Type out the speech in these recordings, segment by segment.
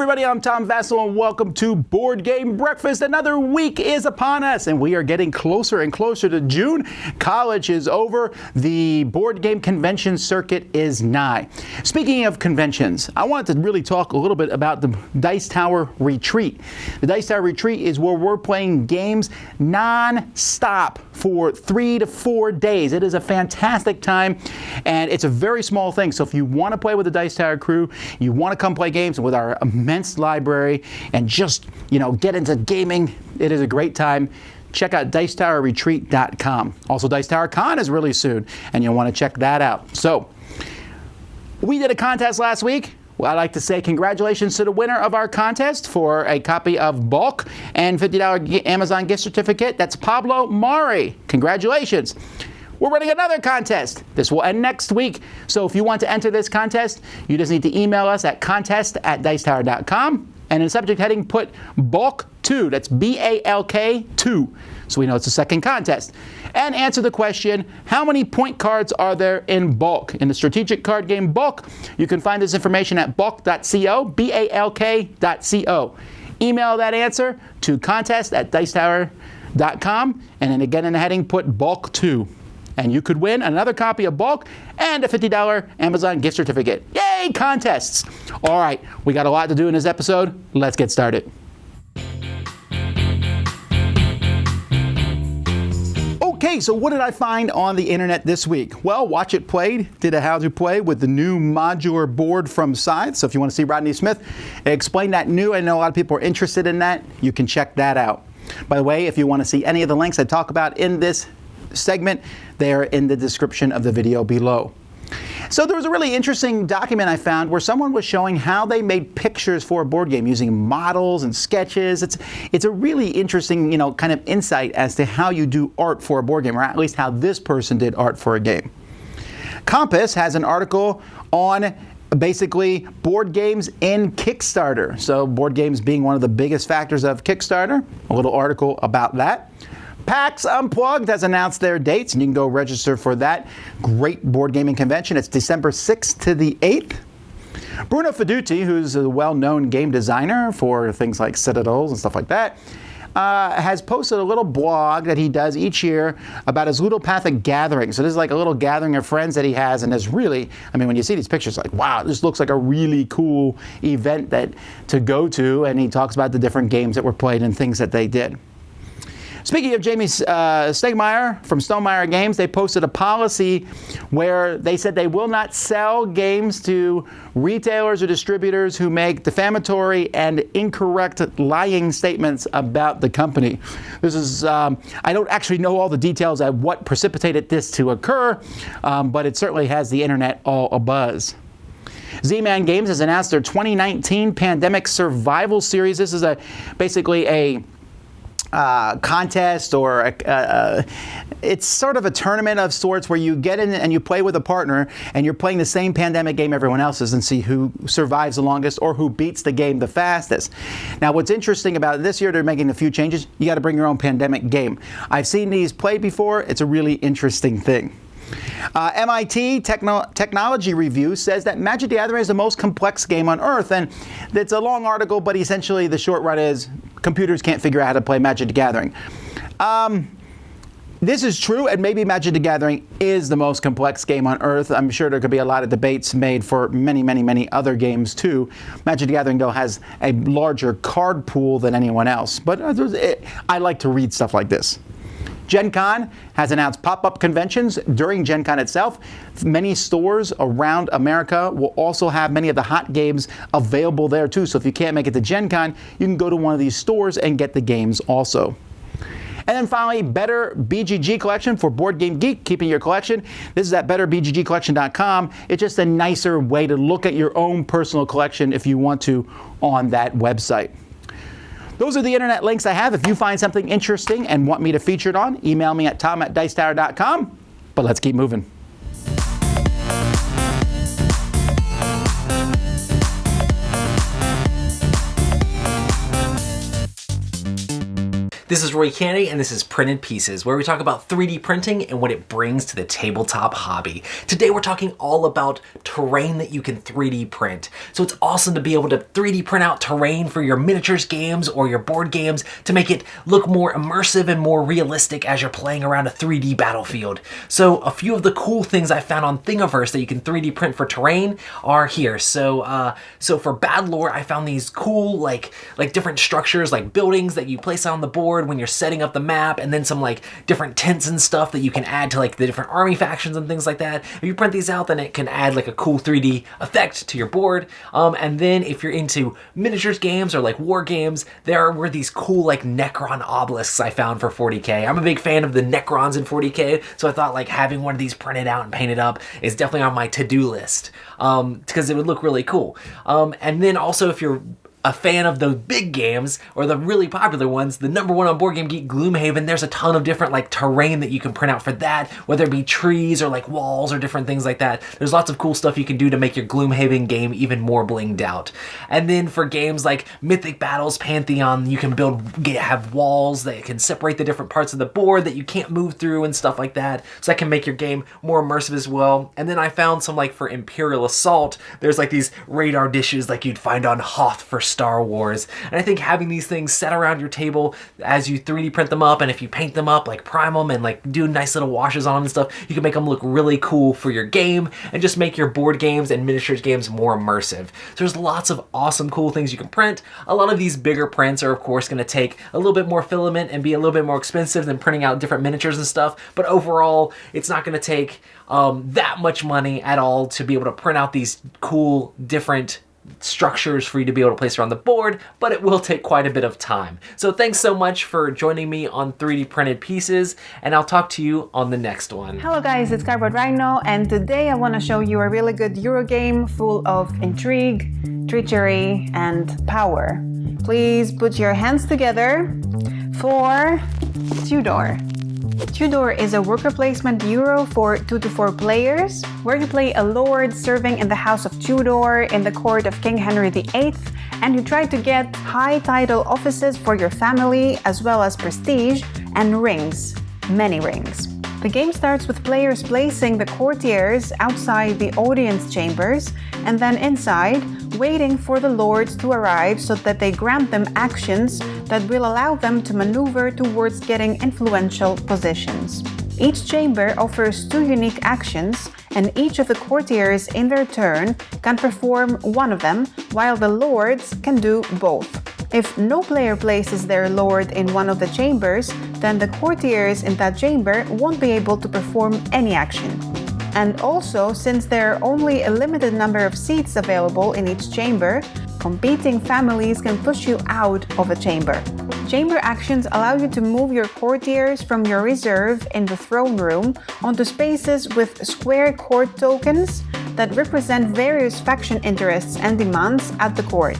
everybody, I'm Tom Vasel and welcome to Board Game Breakfast. Another week is upon us and we are getting closer and closer to June. College is over. The board game convention circuit is nigh. Speaking of conventions, I wanted to really talk a little bit about the Dice Tower Retreat. The Dice Tower Retreat is where we're playing games non-stop for 3 to 4 days. It is a fantastic time and it's a very small thing. So if you want to play with the Dice Tower crew, you want to come play games with our immense library and just, get into gaming, it is a great time. Check out dicetowerretreat.com. Also, Dice Tower Con is really soon, and you'll want to check that out. So, we did a contest last week. Well, I'd like to say congratulations to the winner of our contest for a copy of Bulk and $50 Amazon gift certificate. That's Pablo Mari. Congratulations. We're running another contest. This will end next week. So if you want to enter this contest, you just need to email us at contest@dicetower.com. And in the subject heading, put Bulk 2. That's BALK 2. So we know it's a second contest. And answer the question, how many point cards are there in Bulk? In the strategic card game Bulk, you can find this information at bulk.co, BALK.co. Email that answer to contest@dicetower.com. And then again in the heading, put Bulk 2. And you could win another copy of Bulk and a $50 Amazon gift certificate. Yay, contests! All right, we got a lot to do in this episode. Let's get started. Okay, so what did I find on the internet this week? Well, Watch It Played did a how to play with the new modular board from Scythe. So if you want to see Rodney Smith explain that new, I know a lot of people are interested in that. You can check that out. By the way, if you want to see any of the links I talk about in this segment, they are in the description of the video below. So there was a really interesting document I found where someone was showing how they made pictures for a board game using models and sketches. It's a really interesting, kind of insight as to how you do art for a board game, or at least how this person did art for a game. Compass has an article on basically board games in Kickstarter. So board games being one of the biggest factors of Kickstarter, a little article about that. PAX Unplugged has announced their dates, and you can go register for that great board gaming convention. It's December 6th to the 8th. Bruno Feduti, who's a well-known game designer for things like Citadels and stuff like that, has posted a little blog that he does each year about his Ludopathic Gathering. So this is like a little gathering of friends that he has, and there's really, when you see these pictures, like, wow, this looks like a really cool event to go to, and he talks about the different games that were played and things that they did. Speaking of Jamie Stonemaier from Stonemaier Games, they posted a policy where they said they will not sell games to retailers or distributors who make defamatory and incorrect lying statements about the company. This is, I don't actually know all the details of what precipitated this to occur, but it certainly has the internet all abuzz. Z-Man Games has announced their 2019 Pandemic Survival Series. This is basically a contest, or it's sort of a tournament of sorts where you get in and you play with a partner and you're playing the same pandemic game everyone else is and see who survives the longest or who beats the game the fastest. Now what's interesting about it, this year they're making a few changes. You got to bring your own pandemic game. I've seen these played before. It's a really interesting thing. MIT Technology Review says that Magic the Gathering is the most complex game on Earth, and it's a long article, but essentially the short run is computers can't figure out how to play Magic the Gathering. This is true, and maybe Magic the Gathering is the most complex game on Earth. I'm sure there could be a lot of debates made for many, many, many other games too. Magic the Gathering, though, has a larger card pool than anyone else, but I like to read stuff like this. Gen Con has announced pop-up conventions during Gen Con itself. Many stores around America will also have many of the hot games available there too. So if you can't make it to Gen Con, you can go to one of these stores and get the games also. And then finally, Better BGG Collection for Board Game Geek, keeping your collection. This is at betterbggcollection.com. It's just a nicer way to look at your own personal collection if you want to on that website. Those are the internet links I have. If you find something interesting and want me to feature it on, email me at tom@dicetower.com. But let's keep moving. This is Roy Candy, and this is Printed Pieces, where we talk about 3D printing and what it brings to the tabletop hobby. Today we're talking all about terrain that you can 3D print. So it's awesome to be able to 3D print out terrain for your miniatures games or your board games to make it look more immersive and more realistic as you're playing around a 3D battlefield. So a few of the cool things I found on Thingiverse that you can 3D print for terrain are here. So for Bad Lore, I found these cool like different structures, like buildings that you place on the board when you're setting up the map, and then some like different tents and stuff that you can add to like the different army factions and things like that. If you print these out, then it can add like a cool 3D effect to your board. And then if you're into miniatures games or like war games, there were these cool like Necron obelisks I found for 40K. I'm a big fan of the Necrons in 40K, so I thought like having one of these printed out and painted up is definitely on my to-do list because it would look really cool. And then also if you're a fan of those big games or the really popular ones, the number one on Board Game Geek, Gloomhaven, there's a ton of different like terrain that you can print out for that, whether it be trees or like walls or different things like that. There's lots of cool stuff you can do to make your Gloomhaven game even more blinged out. And then for games like Mythic Battles, Pantheon, you can have walls that can separate the different parts of the board that you can't move through and stuff like that. So that can make your game more immersive as well. And then I found some like for Imperial Assault, there's like these radar dishes like you'd find on Hoth for Star Wars. And I think having these things set around your table as you 3D print them up, and if you paint them up, like prime them and like do nice little washes on them and stuff, you can make them look really cool for your game and just make your board games and miniatures games more immersive. So there's lots of awesome cool things you can print. A lot of these bigger prints are of course going to take a little bit more filament and be a little bit more expensive than printing out different miniatures and stuff, but overall it's not going to take that much money at all to be able to print out these cool different structures for you to be able to place around the board, but it will take quite a bit of time. So thanks so much for joining me on 3D Printed Pieces, and I'll talk to you on the next one. Hello guys, it's Cardboard Rhino, and today I want to show you a really good Euro game full of intrigue, treachery, and power. Please put your hands together for Tudor. Tudor is a worker placement Euro for 2 to 4 players, where you play a lord serving in the House of Tudor in the court of King Henry VIII, and you try to get high title offices for your family, as well as prestige and rings, many rings. The game starts with players placing the courtiers outside the audience chambers and then inside, waiting for the lords to arrive so that they grant them actions that will allow them to maneuver towards getting influential positions. Each chamber offers 2 unique actions, and each of the courtiers in their turn can perform one of them, while the lords can do both. If no player places their lord in one of the chambers, then the courtiers in that chamber won't be able to perform any action. And also, since there are only a limited number of seats available in each chamber, competing families can push you out of a chamber. Chamber actions allow you to move your courtiers from your reserve in the throne room onto spaces with square court tokens that represent various faction interests and demands at the court.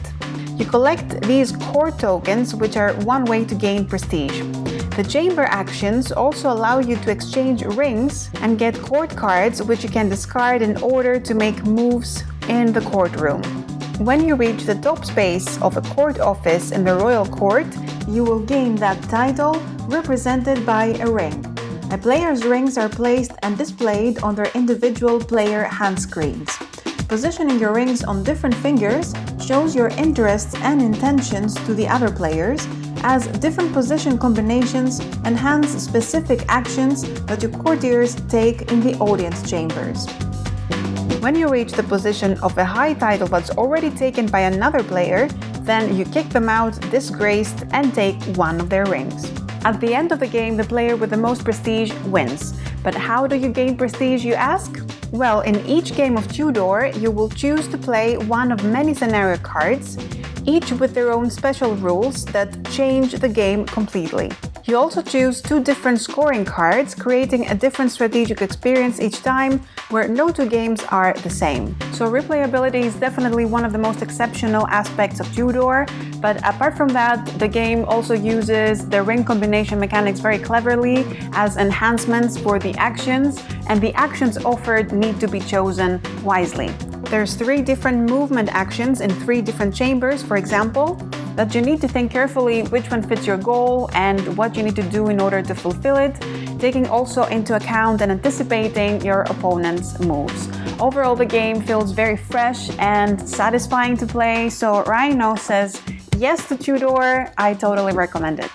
You collect these court tokens, which are one way to gain prestige. The chamber actions also allow you to exchange rings and get court cards, which you can discard in order to make moves in the courtroom. When you reach the top space of a court office in the royal court, you will gain that title represented by a ring. A player's rings are placed and displayed on their individual player hand screens. Positioning your rings on different fingers shows your interests and intentions to the other players, as different position combinations enhance specific actions that your courtiers take in the audience chambers. When you reach the position of a high title that's already taken by another player, then you kick them out disgraced and take one of their rings. At the end of the game, the player with the most prestige wins. But how do you gain prestige, you ask? Well, in each game of Tudor, you will choose to play one of many scenario cards, each with their own special rules that change the game completely. You also choose 2 different scoring cards, creating a different strategic experience each time, where no 2 games are the same. So replayability is definitely one of the most exceptional aspects of Tudor, but apart from that, the game also uses the ring combination mechanics very cleverly as enhancements for the actions, and the actions offered need to be chosen wisely. There's 3 different movement actions in 3 different chambers, for example. that you need to think carefully which one fits your goal and what you need to do in order to fulfill it, taking also into account and anticipating your opponent's moves. Overall, the game feels very fresh and satisfying to play, so Rhino says yes to Tudor. I totally recommend it.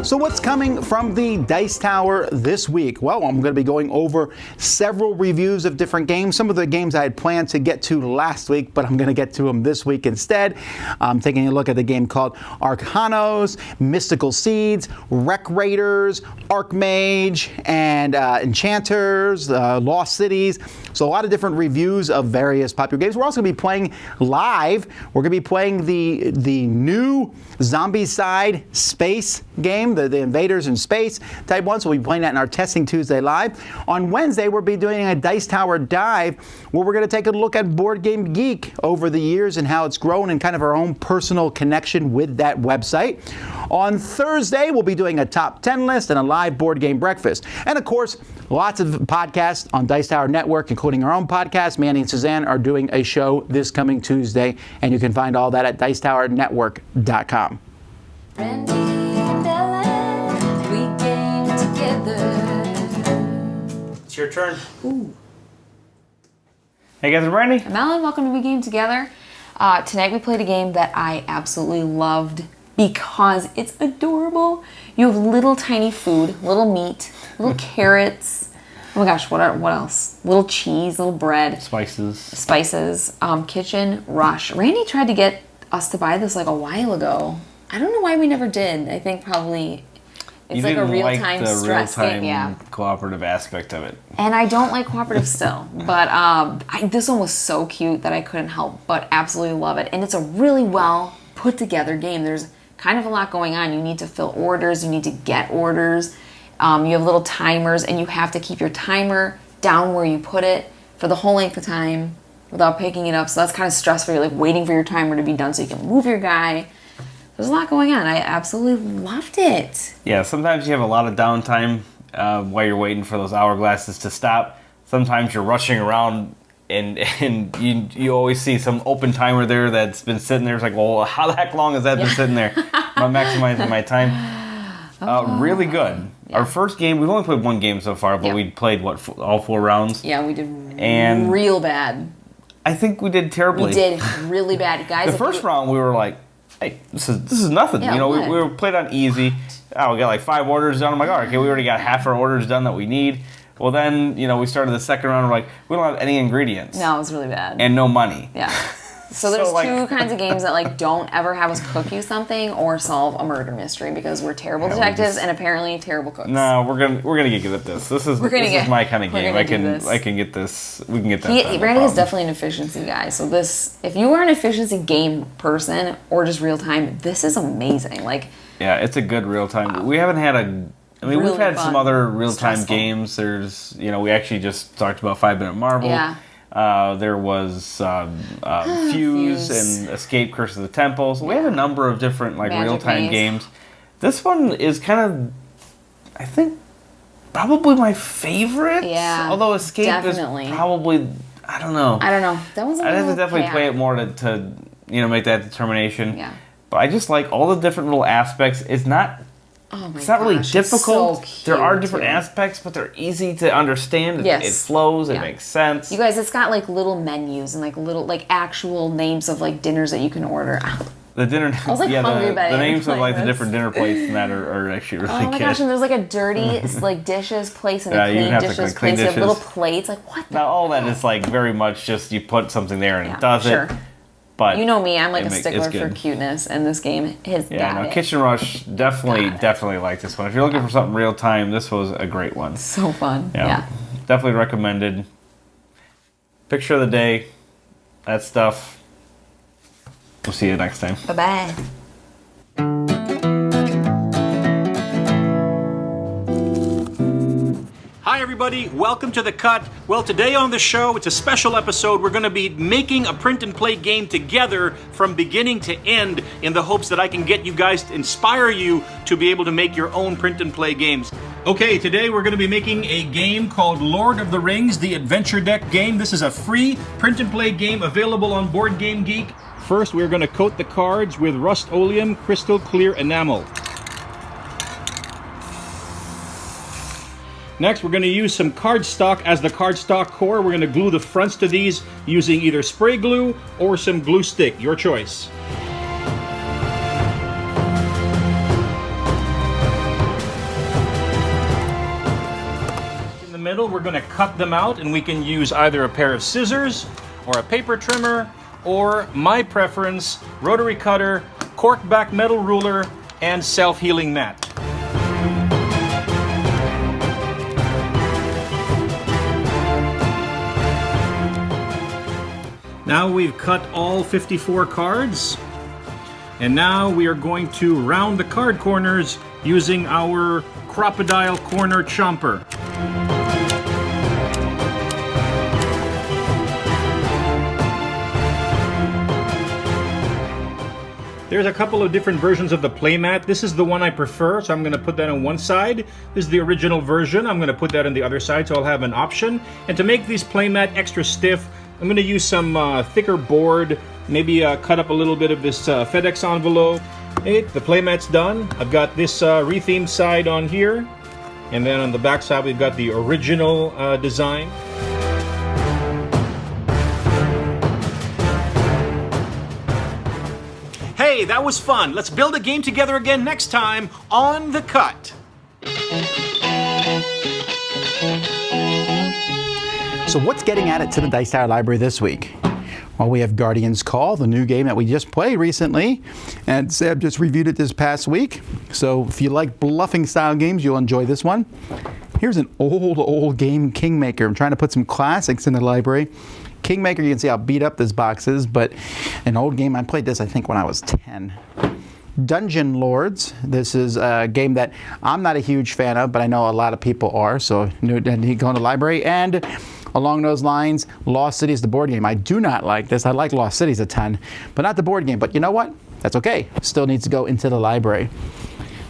So what's coming from the Dice Tower this week? Well, I'm going to be going over several reviews of different games. Some of the games I had planned to get to last week, but I'm going to get to them this week instead. I'm taking a look at the game called Arcanos, Mystical Seeds, Wreck Raiders, Archmage, and Enchanters, Lost Cities. So a lot of different reviews of various popular games. We're also going to be playing live. We're going to be playing the new Zombicide space game, the Invaders in Space type one. So we'll be playing that in our Testing Tuesday Live. On Wednesday, we'll be doing a Dice Tower dive where we're going to take a look at Board Game Geek over the years and how it's grown and kind of our own personal connection with that website. On Thursday, we'll be doing a top 10 list and a live board game breakfast. And of course, lots of podcasts on Dice Tower Network, including our own podcast. Manny and Suzanne are doing a show this coming Tuesday, and you can find all that at dicetowernetwork.com. Randy and Ellen, we game together. It's your turn. Ooh. Hey guys, I'm Randy. I'm Ellen, welcome to We Game Together. Tonight we played a game that I absolutely loved because it's adorable. You have little tiny food, little meat, little carrots. Oh my gosh, what else? Little cheese, little bread. Spices. Kitchen Rush. Randy tried to get us to buy this like a while ago. I don't know why we never did. I think probably it's like a real-time stress game. Yeah. Cooperative aspect of it. And I don't like cooperative still, but this one was so cute that I couldn't help but absolutely love it. And it's a really well put together game. There's kind of a lot going on. You need to fill orders, you need to get orders, you have little timers, and you have to keep your timer down where you put it for the whole length of time without picking it up. So that's kind of stressful. You're like waiting for your timer to be done so you can move your guy. There's a lot going on. I absolutely loved it. Yeah, sometimes you have a lot of downtime while you're waiting for those hourglasses to stop. Sometimes you're rushing around and you always see some open timer there that's been sitting there. It's like, well, how the heck long has that been sitting there? I'm maximizing my time. Really good. Yeah. Our first game, we've only played one game so far, but we played, all 4 rounds? Yeah, we did real bad. I think we did terribly. We did really bad. Guys, the first round, we were like, hey, this is nothing. Yeah, you know, we played on easy. Oh, we got like 5 orders done. I'm like, all right, okay, we already got half our orders done that we need. Well, then, we started the second round. We're like, we don't have any ingredients. No, it was really bad. And no money. Yeah. So there's 2 kinds of games that don't ever have us cook you something or solve a murder mystery because we're terrible detectives and apparently terrible cooks. No, we're gonna get good at this. This is my kind of game. I can get this. We can get that. Randy is definitely an efficiency guy. So if you are an efficiency game person or just real time, this is amazing. Yeah, it's a good real time. Wow. We haven't had we've had some other real time games. There's we actually just talked about 5-Minute Marvel. Yeah. There was Fuse and Escape Curse of the Temple. So we have a number of different real-time games. This one is kind of, I think, probably my favorite. Yeah, although Escape definitely. Is probably, I don't know. That was I'd have to definitely play it more to make that determination. Yeah. But I just like all the different little aspects. It's not really difficult. So there are different aspects, but they're easy to understand. Yes. It flows. It makes sense. You guys, it's got little menus and little actual names of dinners that you can order. The dinner. I was hungry by the names of the different dinner plates and that are actually really good. Oh my gosh! And there's a dirty dishes place and a clean dishes place. You have little plates. What? Now all that is very much just you put something there and it does it. But you know me, I'm a stickler for cuteness, and this game has got it. Kitchen Rush, definitely like this one. If you're looking for something real time, this was a great one. So fun. Yeah. Definitely recommended. Picture of the day, that stuff. We'll see you next time. Bye-bye. Hi everybody, welcome to The Cut. Well, today on the show, it's a special episode. We're going to be making a print and play game together from beginning to end in the hopes that I can get you guys to inspire you to be able to make your own print and play games. Okay, today we're going to be making a game called Lord of the Rings, the Adventure Deck game. This is a free print-and-play game available on Board Game Geek. First, we're going to coat the cards with Rust-Oleum Crystal Clear Enamel. Next, we're going to use some cardstock as the cardstock core. We're going to glue the fronts to these using either spray glue or some glue stick, your choice. Middle, we're going to cut them out, and we can use either a pair of scissors or a paper trimmer or my preference, rotary cutter, cork back metal ruler, and self-healing mat. Now we've cut all 54 cards, and now we are going to round the card corners using our crocodile corner chomper. There's a couple of different versions of the playmat. This is the one I prefer, so I'm going to put that on one side. This is the original version. I'm going to put that on the other side, so I'll have an option. And to make these playmat extra stiff, I'm going to use some thicker board, maybe cut up a little bit of this FedEx envelope. Hey, the playmat's done. I've got this rethemed side on here, and then on the back side we've got the original design. Hey, that was fun. Let's build a game together again next time on The Cut. So what's getting added to the Dice Tower library this week? Well, we have Guardian's Call, the new game that we just played recently, and Seb just reviewed it this past week. So if you like bluffing style games, you'll enjoy this one. Here's an old game, Kingmaker. I'm trying to put some classics in the library. Kingmaker, you can see how beat up this box is, but an old game. I played this, I think, when I was 10. Dungeon Lords. This is a game that I'm not a huge fan of, but I know a lot of people are, so you need to go in the library. And along those lines, Lost Cities, the board game. I do not like this. I like Lost Cities a ton, but not the board game. But you know what? That's okay. Still needs to go into the library.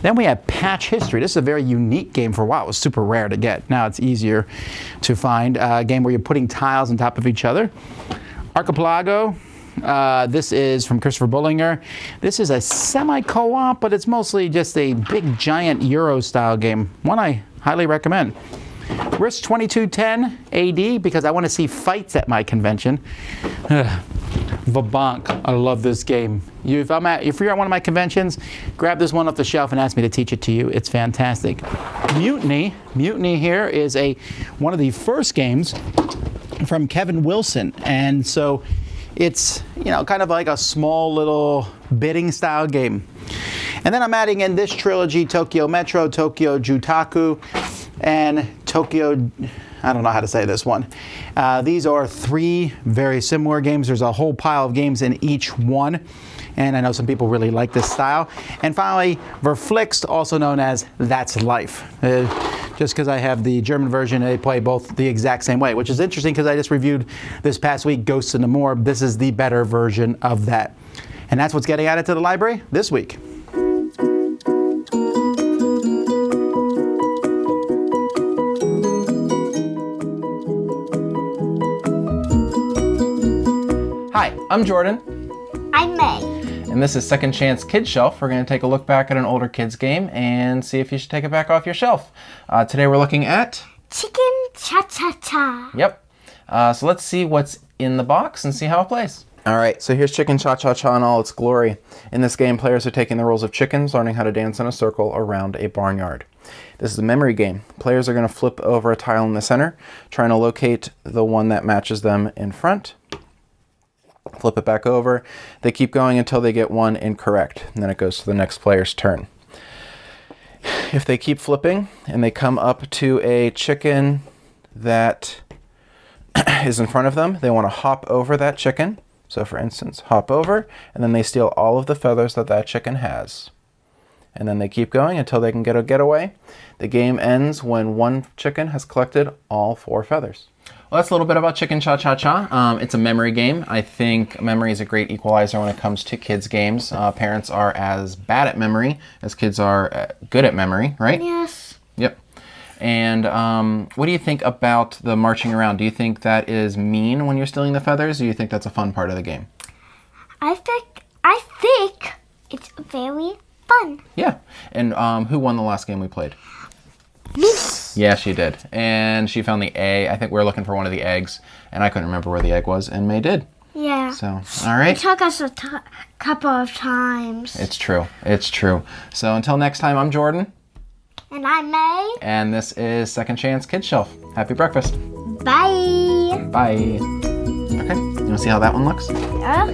Then we have Patch History. This is a very unique game for a while. It was super rare to get. Now it's easier to find. A game where you're putting tiles on top of each other. Archipelago. This is from Christopher Bullinger. This is a semi-co-op, but it's mostly just a big, giant Euro-style game. One I highly recommend. Risk 2210 AD, because I want to see fights at my convention. Vabank. I love this game. If you're at one of my conventions, grab this one off the shelf and ask me to teach it to you. It's fantastic. Mutiny. Mutiny here is one of the first games from Kevin Wilson, and so it's kind of like a small little bidding style game. And then I'm adding in this trilogy: Tokyo Metro, Tokyo Jutaku, and Tokyo, I don't know how to say this one. These are three very similar games. There's a whole pile of games in each one, and I know some people really like this style. And finally, Verflixt, also known as That's Life. Just because I have the German version, they play both the exact same way, which is interesting because I just reviewed this past week Ghosts in the Morgue. This is the better version of that. And that's what's getting added to the library this week. Hi, I'm Jordan. I'm May. And this is Second Chance Kids Shelf. We're going to take a look back at an older kids game and see if you should take it back off your shelf. Today we're looking at Chicken Cha-Cha-Cha. Yep. So let's see what's in the box and see how it plays. Alright, so here's Chicken Cha-Cha-Cha in all its glory. In this game, players are taking the roles of chickens, learning how to dance in a circle around a barnyard. This is a memory game. Players are going to flip over a tile in the center, trying to locate the one that matches them in front. Flip it back over. They keep going until they get one incorrect, and then it goes to the next player's turn. If they keep flipping and they come up to a chicken that is in front of them, they want to hop over that chicken. So for instance, hop over, and then they steal all of the feathers that that chicken has. And then they keep going until they can get a getaway. The game ends when one chicken has collected all 4 feathers. Well, that's a little bit about Chicken Cha-Cha-Cha. It's a memory game. I think memory is a great equalizer when it comes to kids' games. Parents are as bad at memory as kids are good at memory, right? Yes. Yep. And what do you think about the marching around? Do you think that is mean when you're stealing the feathers, or do you think that's a fun part of the game? I think it's very fun. Yeah. And who won the last game we played? Me. Yeah, she did. And she found the A. I think we were looking for one of the eggs, and I couldn't remember where the egg was, and May did. Yeah. So, all right. It took us a couple of times. It's true. It's true. So until next time, I'm Jordan. And I'm May. And this is Second Chance Kids Shelf. Happy breakfast. Bye. Bye. Okay. You want to see how that one looks? Yeah.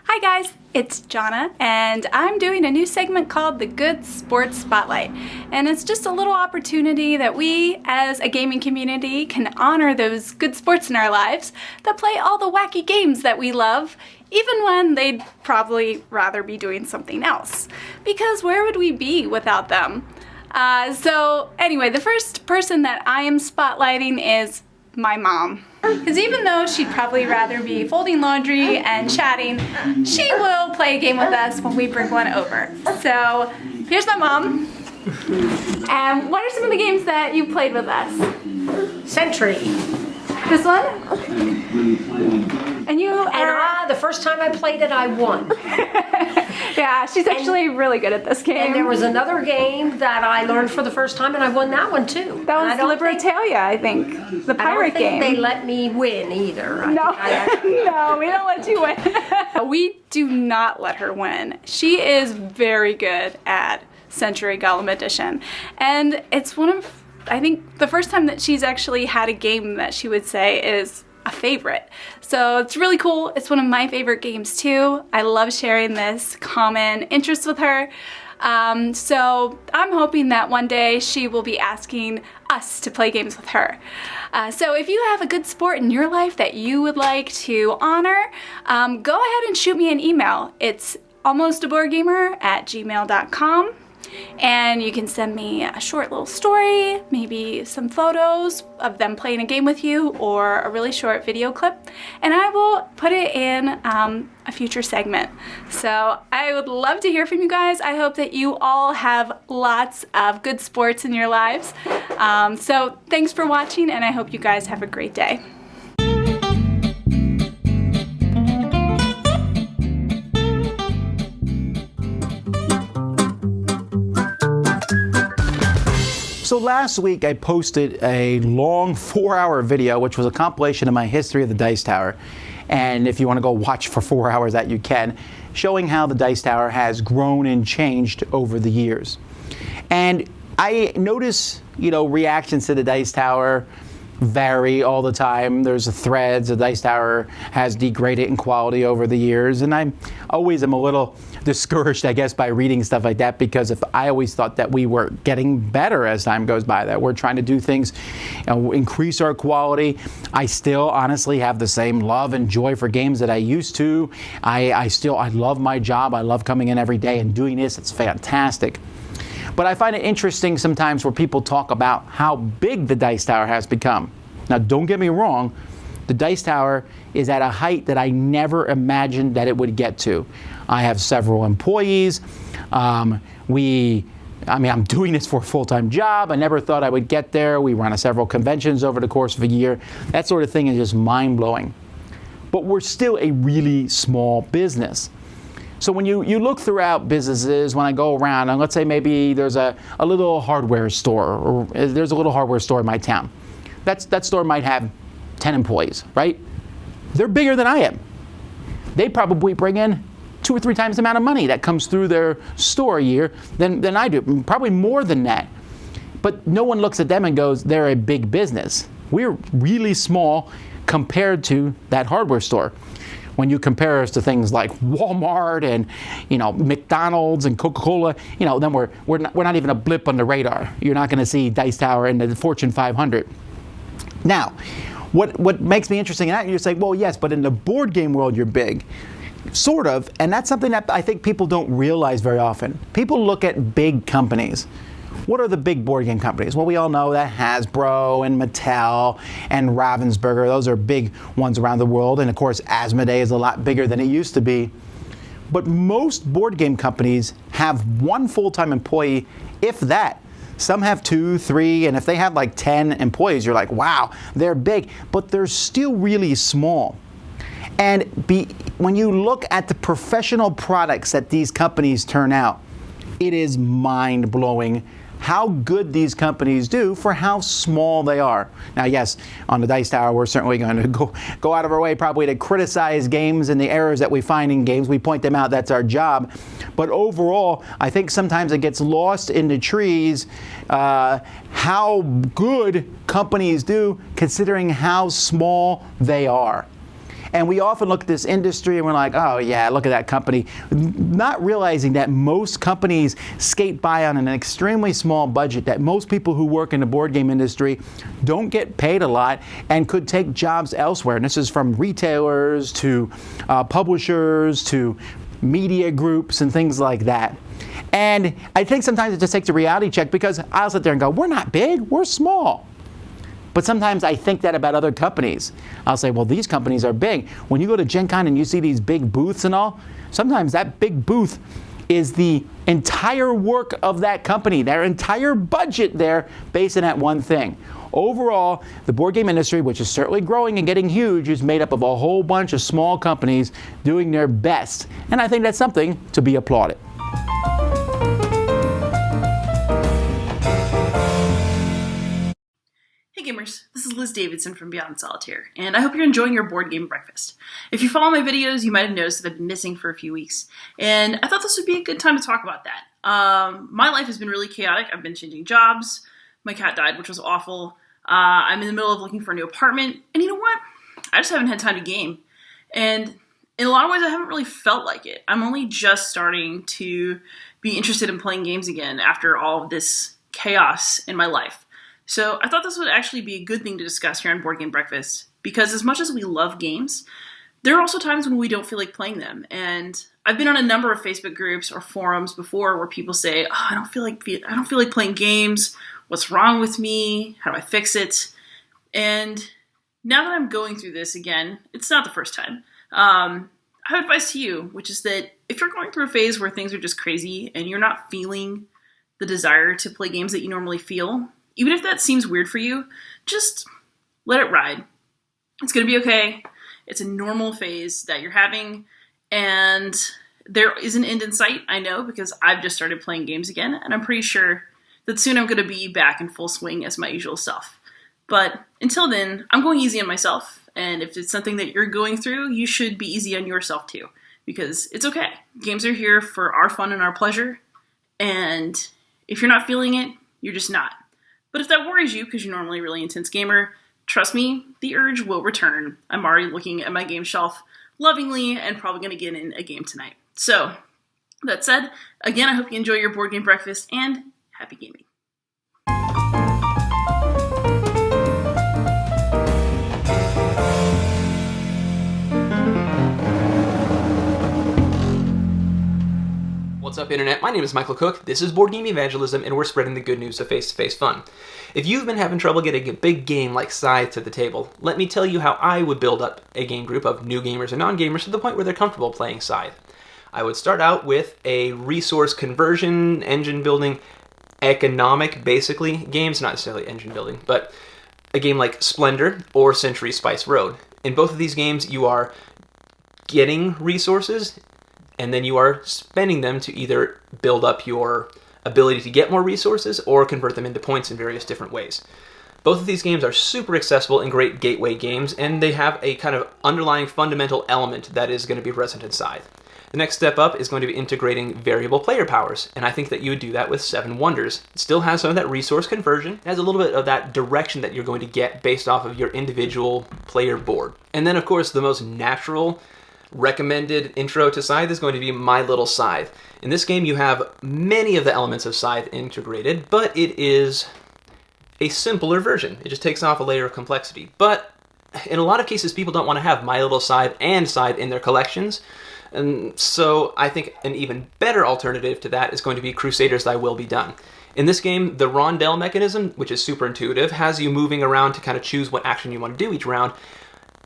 Hi guys, it's Jonna, and I'm doing a new segment called the Good Sports Spotlight. And it's just a little opportunity that we, as a gaming community, can honor those good sports in our lives that play all the wacky games that we love, even when they'd probably rather be doing something else. Because where would we be without them? So anyway, the first person that I am spotlighting is my mom. Because even though she'd probably rather be folding laundry and chatting, she will play a game with us when we bring one over. So here's my mom. And what are some of the games that you played with us? Century. This one? And you are... And the first time I played it, I won. Yeah, she's actually really good at this game. And there was another game that I learned for the first time, and I won that one too. That was Libertalia, I think. The pirate game. I don't think they let me win either. No, no, we don't let you win. We do not let her win. She is very good at Century Golem Edition. And it's one of, I think, the first time that she's actually had a game that she would say is a favorite. So it's really cool. It's one of my favorite games too. I love sharing this common interest with her. So I'm hoping that one day she will be asking us to play games with her. So if you have a good sport in your life that you would like to honor, go ahead and shoot me an email. It's almostaboardgamer@gmail.com. And you can send me a short little story, maybe some photos of them playing a game with you, or a really short video clip, and I will put it in a future segment. So I would love to hear from you guys. I hope that you all have lots of good sports in your lives. So thanks for watching, and I hope you guys have a great day. So last week I posted a long 4-hour video, which was a compilation of my history of the Dice Tower. And if you want to go watch for 4 hours that you can, showing how the Dice Tower has grown and changed over the years. And I notice, reactions to the Dice Tower vary all the time. There's threads. The Dice Tower has degraded in quality over the years, and I always am a little discouraged, I guess, by reading stuff like that, because if I always thought that we were getting better as time goes by, that we're trying to do things, increase our quality. I still honestly have the same love and joy for games that I used to. I love my job. I love coming in every day and doing this. It's fantastic. But I find it interesting sometimes where people talk about how big the Dice Tower has become. Now, don't get me wrong, the Dice Tower is at a height that I never imagined that it would get to. I have several employees. I'm doing this for a full-time job. I never thought I would get there. We run several conventions over the course of a year. That sort of thing is just mind-blowing. But we're still a really small business. So when you look throughout businesses, when I go around, and let's say maybe there's a little hardware store, or there's a little hardware store in my town. That store might have 10 employees, right? They're bigger than I am. They probably bring in 2 or 3 times the amount of money that comes through their store a year than I do, probably more than that. But no one looks at them and goes, they're a big business. We're really small compared to that hardware store. When you compare us to things like Walmart and McDonald's and Coca-Cola, then we're not even a blip on the radar. You're not going to see Dice Tower in the Fortune 500. Now, what makes me interesting in that, you're saying, well, yes, but in the board game world, you're big. Sort of, and that's something that I think people don't realize very often. People look at big companies. What are the big board game companies? Well, we all know that Hasbro and Mattel and Ravensburger, those are big ones around the world. And of course, Asmodee is a lot bigger than it used to be. But most board game companies have one full-time employee, if that. Some have 2, 3, and if they have like 10 employees, you're like, wow, they're big, but they're still really small. And when you look at the professional products that these companies turn out, it is mind-blowing how good these companies do for how small they are. Now, yes, on the Dice Tower, we're certainly going to go out of our way probably to criticize games and the errors that we find in games. We point them out, that's our job. But overall, I think sometimes it gets lost in the trees how good companies do considering how small they are. And we often look at this industry and we're like, oh yeah, look at that company. Not realizing that most companies skate by on an extremely small budget, that most people who work in the board game industry don't get paid a lot and could take jobs elsewhere. And this is from retailers to publishers to media groups and things like that. And I think sometimes it just takes a reality check, because I'll sit there and go, we're not big, we're small. But sometimes I think that about other companies. I'll say, well, these companies are big. When you go to Gen Con and you see these big booths and all, sometimes that big booth is the entire work of that company, their entire budget there based on that one thing. Overall, the board game industry, which is certainly growing and getting huge, is made up of a whole bunch of small companies doing their best. And I think that's something to be applauded. Hey gamers, this is Liz Davidson from Beyond Solitaire, and I hope you're enjoying your board game breakfast. If you follow my videos, you might have noticed that I've been missing for a few weeks, and I thought this would be a good time to talk about that. My life has been really chaotic. I've been changing jobs, my cat died, which was awful, I'm in the middle of looking for a new apartment, and you know what? I just haven't had time to game, and in a lot of ways I haven't really felt like it. I'm only just starting to be interested in playing games again after all of this chaos in my life. So I thought this would actually be a good thing to discuss here on Board Game Breakfast, because as much as we love games, there are also times when we don't feel like playing them. And I've been on a number of Facebook groups or forums before where people say, oh, I don't feel like playing games. What's wrong with me? How do I fix it? And now that I'm going through this again, it's not the first time. I have advice to you, which is that if you're going through a phase where things are just crazy and you're not feeling the desire to play games that you normally feel, even if that seems weird for you, just let it ride. It's going to be okay. It's a normal phase that you're having, and there is an end in sight, I know, because I've just started playing games again, and I'm pretty sure that soon I'm going to be back in full swing as my usual self. But until then, I'm going easy on myself, and if it's something that you're going through, you should be easy on yourself too, because it's okay. Games are here for our fun and our pleasure, and if you're not feeling it, you're just not. But if that worries you, because you're normally a really intense gamer, trust me, the urge will return. I'm already looking at my game shelf lovingly and probably going to get in a game tonight. So, that said, again, I hope you enjoy your board game breakfast and happy gaming. What's up, Internet? My name is Michael Cook. This is Board Game Evangelism, and we're spreading the good news of face-to-face fun. If you've been having trouble getting a big game like Scythe to the table, let me tell you how I would build up a game group of new gamers and non-gamers to the point where they're comfortable playing Scythe. I would start out with a resource conversion, engine building, economic, basically, games, not necessarily engine building, but a game like Splendor or Century Spice Road. In both of these games, you are getting resources, and then you are spending them to either build up your ability to get more resources or convert them into points in various different ways. Both of these games are super accessible and great gateway games, and they have a kind of underlying fundamental element that is going to be present in Scythe. The next step up is going to be integrating variable player powers, and I think that you would do that with Seven Wonders. It still has some of that resource conversion, it has a little bit of that direction that you're going to get based off of your individual player board. And then, of course, the most natural recommended intro to Scythe is going to be My Little Scythe. In this game, you have many of the elements of Scythe integrated, but it is a simpler version. It just takes off a layer of complexity. But in a lot of cases, people don't want to have My Little Scythe and Scythe in their collections, and so I think an even better alternative to that is going to be Crusaders Thy Will Be Done. In this game, the rondelle mechanism, which is super intuitive, has you moving around to kind of choose what action you want to do each round.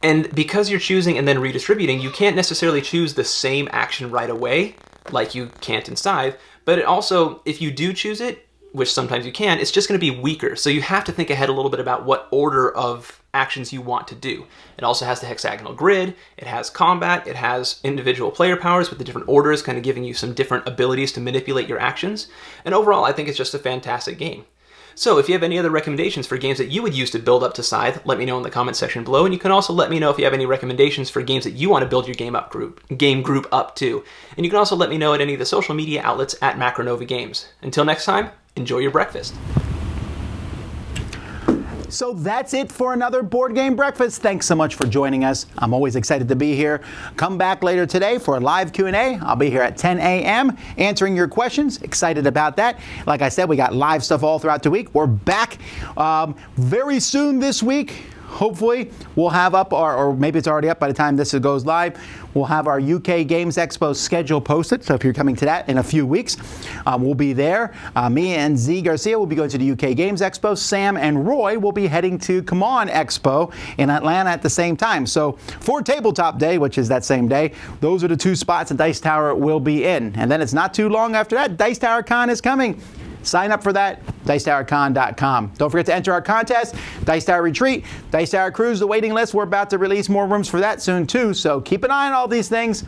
And because you're choosing and then redistributing, you can't necessarily choose the same action right away, like you can't in Scythe, but it also, if you do choose it, which sometimes you can, it's just going to be weaker. So you have to think ahead a little bit about what order of actions you want to do. It also has the hexagonal grid, it has combat, it has individual player powers with the different orders kind of giving you some different abilities to manipulate your actions. And overall, I think it's just a fantastic game. So if you have any other recommendations for games that you would use to build up to Scythe, let me know in the comment section below, and you can also let me know if you have any recommendations for games that you want to build your game group up to. And you can also let me know at any of the social media outlets at Macronova Games. Until next time, enjoy your breakfast. So that's it for another Board Game Breakfast. Thanks so much for joining us. I'm always excited to be here. Come back later today for a live Q&A. I'll be here at 10 a.m. answering your questions. Excited about that. Like I said, we got live stuff all throughout the week. We're back very soon this week. Hopefully, we'll have up, or maybe it's already up by the time this goes live, we'll have our UK Games Expo schedule posted. So if you're coming to that in a few weeks, we'll be there. Me and Z Garcia will be going to the UK Games Expo. Sam and Roy will be heading to Come On Expo in Atlanta at the same time. So for Tabletop Day, which is that same day, those are the two spots that Dice Tower will be in. And then it's not too long after that, Dice Tower Con is coming. Sign up for that, dicetowercon.com. Don't forget to enter our contest, Dice Tower Retreat, Dice Tower Cruise, the waiting list. We're about to release more rooms for that soon too, so keep an eye on all these things.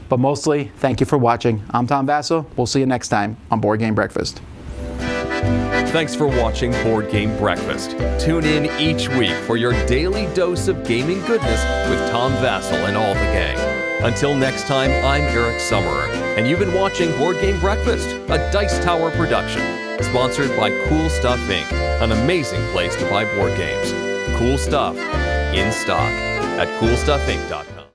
But mostly, thank you for watching. I'm Tom Vasel. We'll see you next time on Board Game Breakfast. Thanks for watching Board Game Breakfast. Tune in each week for your daily dose of gaming goodness with Tom Vasel and all the gang. Until next time, I'm Eric Summerer, and you've been watching Board Game Breakfast, a Dice Tower production, sponsored by Cool Stuff Inc., an amazing place to buy board games. Cool stuff, in stock, at coolstuffinc.com.